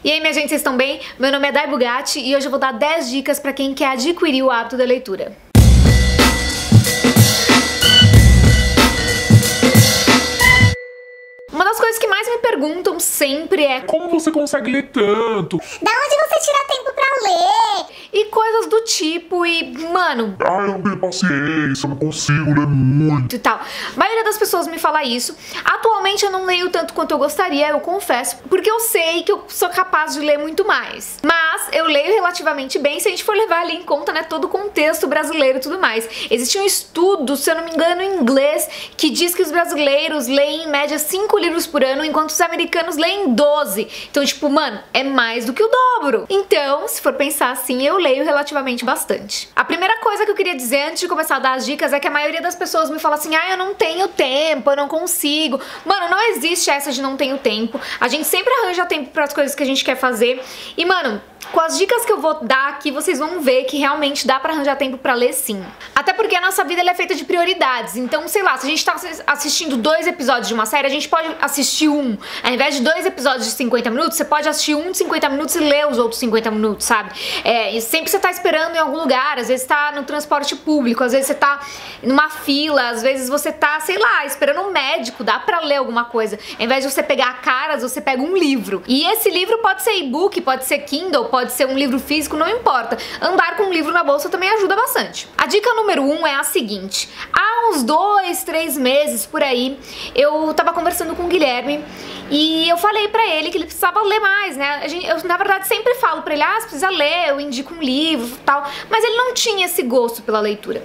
E aí, minha gente, vocês estão bem? Meu nome é Dai Bugatti e hoje eu vou dar 10 dicas pra quem quer adquirir o hábito da leitura. Uma das coisas que mais me perguntam sempre é: como você consegue ler tanto? Da onde você tira tempo pra ler? E coisas do tipo, mano, Eu não tenho paciência, eu não consigo ler muito e tal. A maioria das pessoas me fala isso. Atualmente eu não leio tanto quanto eu gostaria, eu confesso, porque eu sei que eu sou capaz de ler muito mais. Mas eu leio relativamente bem se a gente for levar ali em conta, né, todo o contexto brasileiro e tudo mais. Existe um estudo, se eu não me engano, em inglês, que diz que os brasileiros leem em média 5 livros por ano, enquanto os americanos leem 12. Então, tipo, mano, é mais do que o dobro. Então, se for pensar assim, eu leio relativamente bastante. A primeira coisa que eu queria dizer antes de começar a dar as dicas é que a maioria das pessoas me fala assim: eu não tenho tempo, eu não consigo. Mano, não existe essa de não tenho tempo. A gente sempre arranja tempo para as coisas que a gente quer fazer. E, mano, com as dicas que eu vou dar aqui, vocês vão ver que realmente dá pra arranjar tempo pra ler, sim. Até porque a nossa vida ela é feita de prioridades. Então, sei lá, se a gente tá assistindo 2 episódios de uma série, a gente pode assistir um. Ao invés de 2 episódios de 50 minutos, você pode assistir um de 50 minutos e ler os outros 50 minutos, sabe? E sempre você tá esperando em algum lugar, às vezes tá no transporte público, às vezes você tá numa fila, às vezes você tá, sei lá, esperando um médico, dá pra ler alguma coisa. Ao invés de você pegar caras, você pega um livro. E esse livro pode ser e-book, pode ser Kindle, pode ser um livro físico, não importa. Andar com um livro na bolsa também ajuda bastante. A dica número 1 é a seguinte: há uns 2, 3 meses por aí, eu tava conversando com o Guilherme e eu falei pra ele que ele precisava ler mais, né? Eu, na verdade, sempre falo pra ele: você precisa ler, eu indico um livro e tal. Mas ele não tinha esse gosto pela leitura.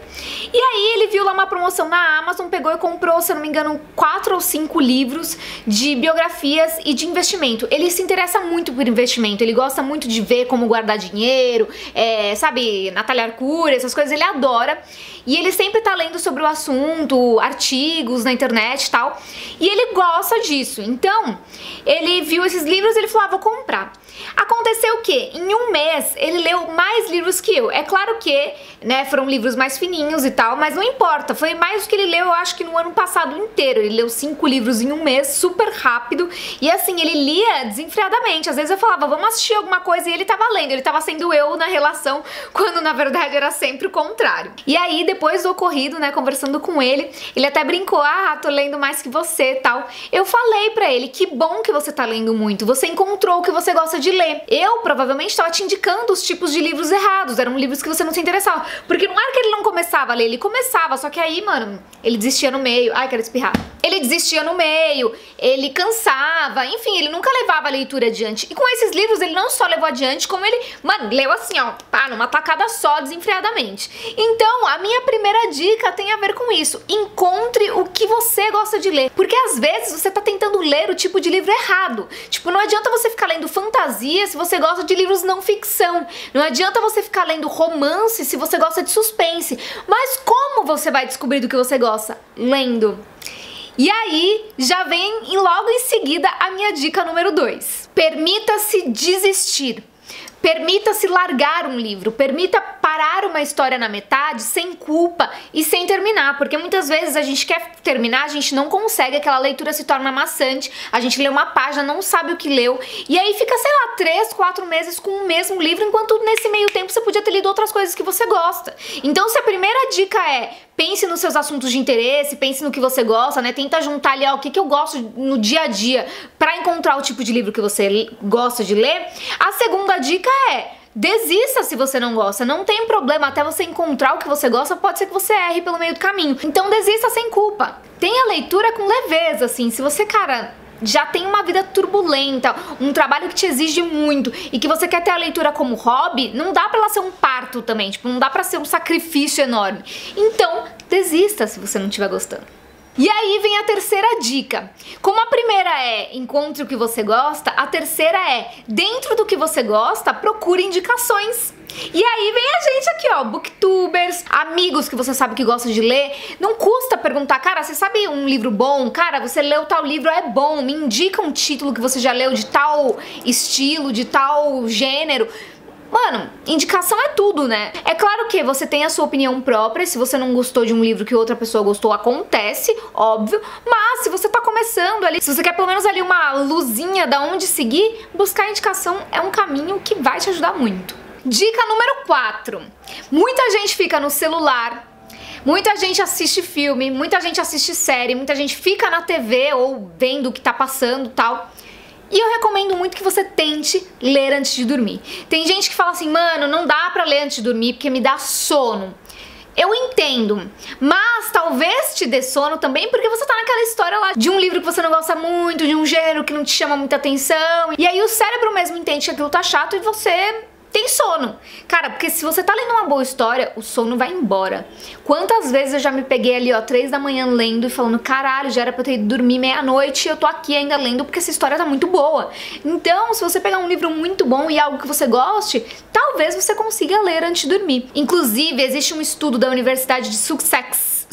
E aí ele viu lá uma promoção na Amazon, pegou e comprou, se eu não me engano, 4 ou 5 livros de biografias e de investimento. Ele se interessa muito por investimento, ele gosta muito de ver como guardar dinheiro, sabe, Natália Arcuri, essas coisas, ele adora. E ele sempre tá lendo sobre o assunto, artigos na internet e tal. E ele gosta disso. Então, ele viu esses livros e ele falou: vou comprar. Aconteceu o quê? Em um mês ele leu mais livros que eu. É claro que, né, foram livros mais fininhos e tal, mas não importa, foi mais do que ele leu, eu acho que no ano passado inteiro. Ele leu 5 livros em um mês, super rápido, e assim, ele lia desenfreadamente. Às vezes eu falava: vamos assistir alguma coisa, e ele tava lendo, ele tava sendo eu na relação, quando na verdade era sempre o contrário. E aí, depois do ocorrido, né, conversando com ele até brincou: tô lendo mais que você e tal. Eu falei pra ele: que bom que você tá lendo muito, você encontrou o que você gosta de ler. Eu provavelmente estava te indicando os tipos de livros errados, eram livros que você não se interessava, porque não era que ele não começava a ler, ele começava, só que aí, mano, ele desistia no meio. Ai, quero espirrar. Ele desistia no meio, ele cansava, enfim, ele nunca levava a leitura adiante. E com esses livros ele não só levou adiante, como ele, mano, leu assim, ó, pá, numa tacada só, desenfreadamente. Então, a minha primeira dica tem a ver com isso: encontre o que você gosta de ler, porque às vezes você tá tentando ler o tipo de livro errado. Tipo, não adianta você ficar lendo fantasia se você gosta de livros não ficção. Não adianta você ficar lendo romance se você gosta de suspense. Mas como você vai descobrir do que você gosta? Lendo. E aí, já vem logo em seguida a minha dica número 2. Permita-se desistir. Permita-se largar um livro, permita parar uma história na metade sem culpa e sem terminar, porque muitas vezes a gente quer terminar, a gente não consegue, aquela leitura se torna maçante, a gente lê uma página, não sabe o que leu, e aí fica, sei lá, 3, 4 meses com o mesmo livro, enquanto nesse meio tempo você podia ter lido outras coisas que você gosta. Então, se a primeira dica é: pense nos seus assuntos de interesse, pense no que você gosta, né? Tenta juntar ali, ó, o que eu gosto no dia a dia pra encontrar o tipo de livro que você gosta de ler. A segunda dica é: desista se você não gosta, não tem problema, até você encontrar o que você gosta, pode ser que você erre pelo meio do caminho. Então desista sem culpa. Tenha a leitura com leveza, assim. Se você, cara, já tem uma vida turbulenta, um trabalho que te exige muito e que você quer ter a leitura como hobby, não dá pra ela ser um parto também, tipo, não dá pra ser um sacrifício enorme. Então, desista se você não estiver gostando. E aí vem a terceira dica. Como a primeira é: encontre o que você gosta, a terceira é: dentro do que você gosta, procure indicações. E aí vem a gente aqui, ó, booktubers, amigos que você sabe que gostam de ler. Não custa perguntar: cara, você sabe um livro bom? Cara, você leu tal livro, é bom, me indica um título que você já leu de tal estilo, de tal gênero. Mano, indicação é tudo, né? É claro que você tem a sua opinião própria, se você não gostou de um livro que outra pessoa gostou, acontece, óbvio, mas se você tá começando ali, se você quer pelo menos ali uma luzinha da onde seguir, buscar indicação é um caminho que vai te ajudar muito. Dica número 4. Muita gente fica no celular, muita gente assiste filme, muita gente assiste série, muita gente fica na TV ou vendo o que tá passando e tal. E eu recomendo muito que você tente ler antes de dormir. Tem gente que fala assim, mano, não dá pra ler antes de dormir porque me dá sono. Eu entendo, mas talvez te dê sono também porque você tá naquela história lá de um livro que você não gosta muito, de um gênero que não te chama muita atenção. E aí o cérebro mesmo entende que aquilo tá chato e você tem sono. Cara, porque se você tá lendo uma boa história, o sono vai embora. Quantas vezes eu já me peguei ali, ó, 3 da manhã lendo e falando, caralho, já era pra eu ter ido dormir meia-noite e eu tô aqui ainda lendo porque essa história tá muito boa. Então, se você pegar um livro muito bom e algo que você goste, talvez você consiga ler antes de dormir. Inclusive, existe um estudo da Universidade de Sussex,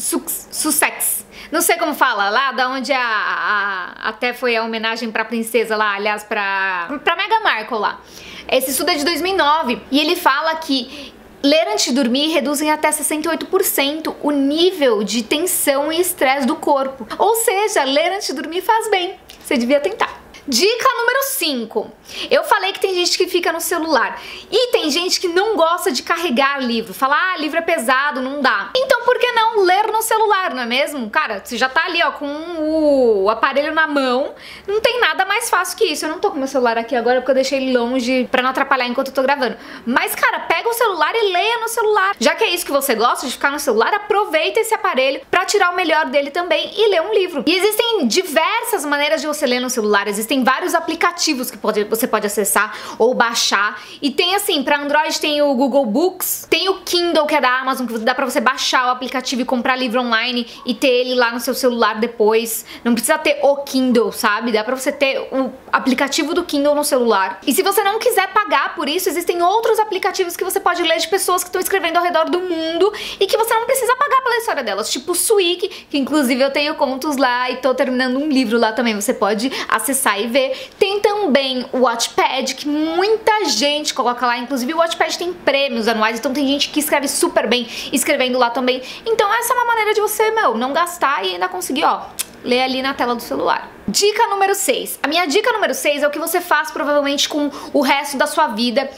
não sei como fala, lá da onde até foi a homenagem pra princesa lá, aliás, pra Meghan Markle lá. Esse estudo é de 2009 e ele fala que ler antes de dormir reduz em até 68% o nível de tensão e estresse do corpo. Ou seja, ler antes de dormir faz bem. Você devia tentar. Dica número 5. Eu falei que tem gente que fica no celular e tem gente que não gosta de carregar livro. Fala, ah, livro é pesado, não dá. Então por que não ler no celular, não é mesmo? Cara, você já tá ali, ó, com o aparelho na mão, não tem nada mais fácil que isso. Eu não tô com meu celular aqui agora porque eu deixei ele longe pra não atrapalhar enquanto eu tô gravando. Mas, cara, pega o celular e leia no celular. Já que é isso que você gosta, de ficar no celular, aproveita esse aparelho pra tirar o melhor dele também e ler um livro. E existem diversas maneiras de você ler no celular. Existem vários aplicativos que você pode acessar ou baixar. E tem assim, pra Android tem o Google Books, tem o Kindle, que é da Amazon, que dá pra você baixar o aplicativo e comprar livro online e ter ele lá no seu celular depois. Não precisa ter o Kindle, sabe? Dá pra você ter o aplicativo do Kindle no celular. E se você não quiser pagar por isso, existem outros aplicativos que você pode ler de pessoas que estão escrevendo ao redor do mundo e que você não precisa pagar pela história delas. Tipo o Swig, que inclusive eu tenho contos lá e tô terminando um livro lá também. Você pode acessar e ver. Tem também o Wattpad, que muita gente coloca lá, inclusive o Wattpad tem prêmios anuais, então tem gente que escreve super bem escrevendo lá também. Então essa é uma maneira de você, não gastar e ainda conseguir, ó, ler ali na tela do celular. Dica número 6. A minha dica número 6 é o que você faz provavelmente com o resto da sua vida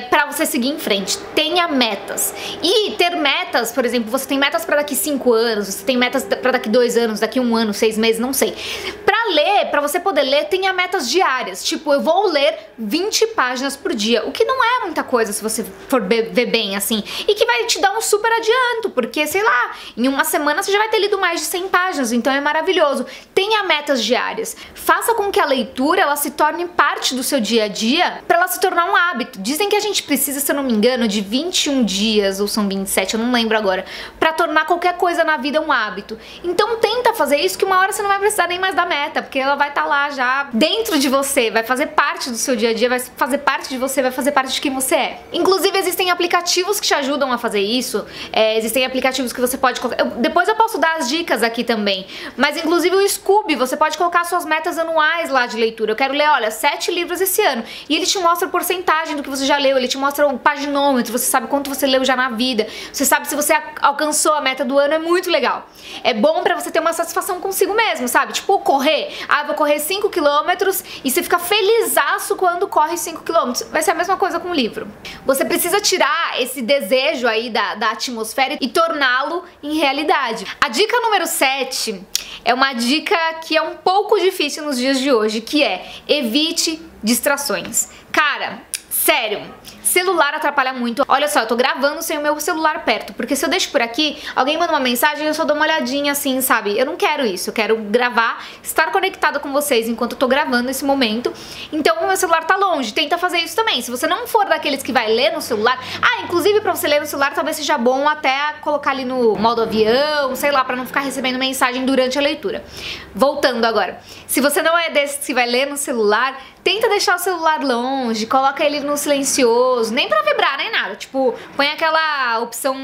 pra você seguir em frente. Tenha metas. E ter metas, por exemplo, você tem metas pra daqui 5 anos, você tem metas pra daqui 2 anos, daqui 1 ano, 6 meses, não sei. Pra ler, pra você poder ler, tenha metas diárias. Tipo, eu vou ler 20 páginas por dia, o que não é muita coisa se você for ver bem, assim. E que vai te dar um super adianto, porque, sei lá, em uma semana você já vai ter lido mais de 100 páginas, então é maravilhoso. Tenha metas diárias. Faça com que a leitura ela se torne parte do seu dia a dia para ela se tornar um hábito. Dizem que a gente precisa, se eu não me engano, de 21 dias, ou são 27, eu não lembro agora, para tornar qualquer coisa na vida um hábito. Então tenta fazer isso que uma hora você não vai precisar nem mais da meta, porque ela vai estar lá já dentro de você, vai fazer parte do seu dia a dia, vai fazer parte de você, vai fazer parte de quem você é. Inclusive existem aplicativos que te ajudam a fazer isso, existem aplicativos que você pode colocar, depois eu posso dar as dicas aqui também, mas inclusive o Scooby, você pode colocar suas metas anuais lá de leitura. Eu quero ler, olha, 7 livros esse ano. E ele te mostra a porcentagem do que você já leu, ele te mostra o paginômetro, você sabe quanto você leu já na vida, você sabe se você alcançou a meta do ano, é muito legal. É bom pra você ter uma satisfação consigo mesmo, sabe? Tipo, correr. Ah, eu vou correr 5 km e você fica felizaço quando corre 5 km. Vai ser a mesma coisa com o livro. Você precisa tirar esse desejo aí da atmosfera e torná-lo em realidade. A dica número 7 é uma dica que é um pouco difícil nos dias de hoje, que é evite distrações. Cara, sério, celular atrapalha muito. Olha só, eu tô gravando sem o meu celular perto, porque se eu deixo por aqui, alguém manda uma mensagem e eu só dou uma olhadinha assim, sabe? Eu não quero isso, eu quero gravar, estar conectada com vocês enquanto eu tô gravando esse momento. Então o meu celular tá longe, tenta fazer isso também. Se você não for daqueles que vai ler no celular, inclusive pra você ler no celular talvez seja bom até colocar ali no modo avião, sei lá, pra não ficar recebendo mensagem durante a leitura. Voltando agora, se você não é desses que vai ler no celular, tenta deixar o celular longe, coloca ele no silencioso, nem pra vibrar, nem nada. Tipo, põe aquela opção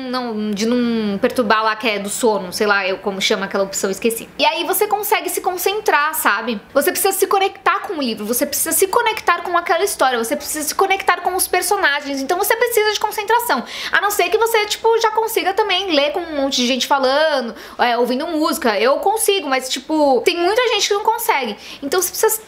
de não perturbar lá, que é do sono, sei lá, como chama aquela opção, esqueci. E aí você consegue se concentrar, sabe? Você precisa se conectar com o livro, você precisa se conectar com aquela história, você precisa se conectar com os personagens, então você precisa de concentração. A não ser que você, tipo, já consiga também ler com um monte de gente falando, ouvindo música. Eu consigo, mas, tipo, tem muita gente que não consegue. Então você precisa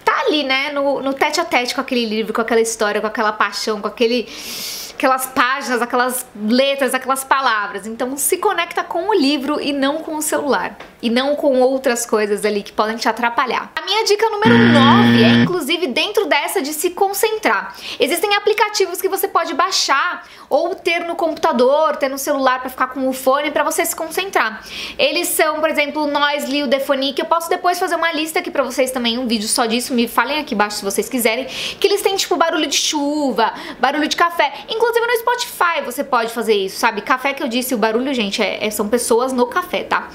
tá ali, né, no tete a tete com aquele livro, com aquela história, com aquela paixão, com aquelas páginas, aquelas letras, aquelas palavras. Então se conecta com o livro e não com o celular. E não com outras coisas ali que podem te atrapalhar. A minha dica número 9 é, inclusive, dentro dessa de se concentrar. Existem aplicativos que você pode baixar ou ter no computador, ter no celular pra ficar com o fone pra você se concentrar. Eles são, por exemplo, o Noisely e o Defonic. Eu posso depois fazer uma lista aqui pra vocês também, um vídeo só disso. Me falem aqui embaixo se vocês quiserem. Que eles têm, tipo, barulho de chuva, barulho de café. Inclusive no Spotify você pode fazer isso, sabe? Café que eu disse, o barulho, gente, são pessoas no café, tá?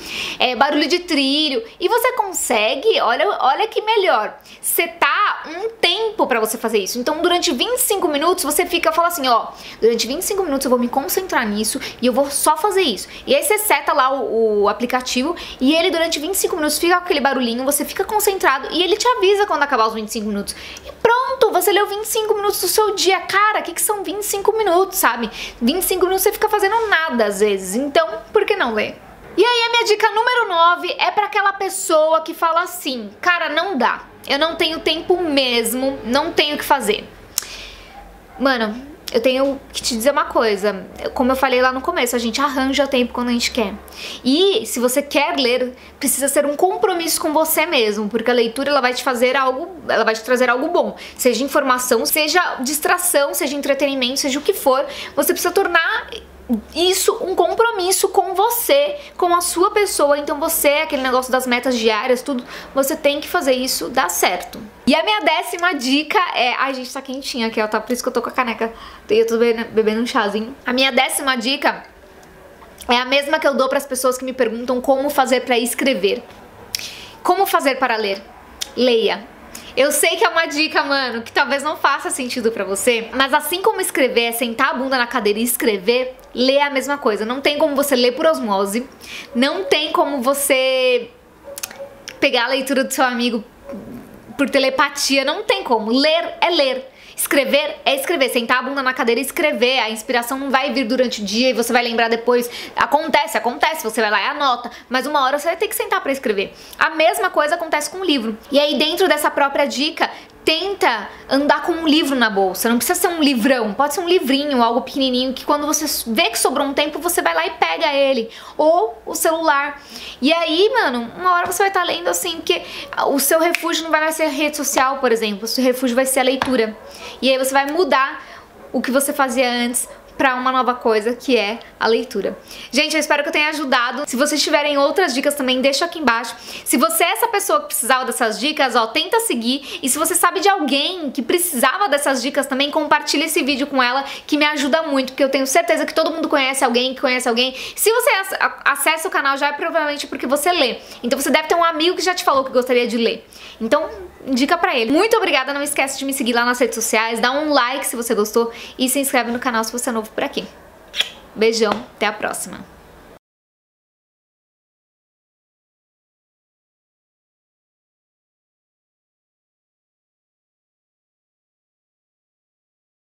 Barulho de trilho. E você consegue, olha que melhor, setar um tempo pra você fazer isso. Então durante 25 minutos você fala assim, ó, durante 25 minutos eu vou me concentrar nisso e eu vou só fazer isso. E aí você seta lá o aplicativo e ele durante 25 minutos fica com aquele barulhinho, você fica concentrado e ele te avisa quando acabar os 25 minutos. E pronto, você leu 25 minutos do seu dia. Cara, o que são 25 minutos, sabe? 25 minutos você fica fazendo nada às vezes. Então, por que não ler? E aí a minha dica número 9 é pra aquela pessoa que fala assim, cara, não dá, eu não tenho tempo mesmo, não tenho o que fazer. Mano, eu tenho que te dizer uma coisa, como eu falei lá no começo, a gente arranja tempo quando a gente quer. E se você quer ler, precisa ser um compromisso com você mesmo, porque a leitura ela vai te fazer algo, ela vai te trazer algo bom. Seja informação, seja distração, seja entretenimento, seja o que for, você precisa tornar isso um compromisso com você, com a sua pessoa. Então você, aquele negócio das metas diárias, tudo, você tem que fazer isso dar certo. E a minha 10ª dica é... Ai, gente, tá quentinha aqui, ó, tá? Por isso que eu tô com a caneca. Eu tô bebendo um chazinho. A minha 10ª dica é a mesma que eu dou pras pessoas que me perguntam como fazer pra escrever. Como fazer para ler? Leia. Eu sei que é uma dica, mano, que talvez não faça sentido pra você, mas assim como escrever é sentar a bunda na cadeira e escrever, ler é a mesma coisa. Não tem como você ler por osmose, não tem como você pegar a leitura do seu amigo por telepatia, não tem como. Ler é ler. Escrever é escrever, sentar a bunda na cadeira e escrever. A inspiração não vai vir durante o dia e você vai lembrar depois. Acontece, você vai lá e anota, mas uma hora você vai ter que sentar pra escrever. A mesma coisa acontece com o livro. E aí dentro dessa própria dica, tenta andar com um livro na bolsa. Não precisa ser um livrão, pode ser um livrinho, algo pequenininho, que quando você vê que sobrou um tempo, você vai lá e pega ele. Ou o celular. E aí, mano, uma hora você vai estar lendo assim, porque o seu refúgio não vai mais ser a rede social, por exemplo. O seu refúgio vai ser a leitura. E aí você vai mudar o que você fazia antes pra uma nova coisa, que é a leitura. Gente, eu espero que eu tenha ajudado. Se vocês tiverem outras dicas também, deixa aqui embaixo. Se você é essa pessoa que precisava dessas dicas, ó, tenta seguir. E se você sabe de alguém que precisava dessas dicas também, compartilha esse vídeo com ela, que me ajuda muito, porque eu tenho certeza que todo mundo conhece alguém que conhece alguém. Se você acessa o canal, já é provavelmente porque você lê. Então você deve ter um amigo que já te falou que gostaria de ler. Então, indica pra ele. Muito obrigada, não esquece de me seguir lá nas redes sociais, dá um like se você gostou e se inscreve no canal se você é novo por aqui. Beijão, até a próxima.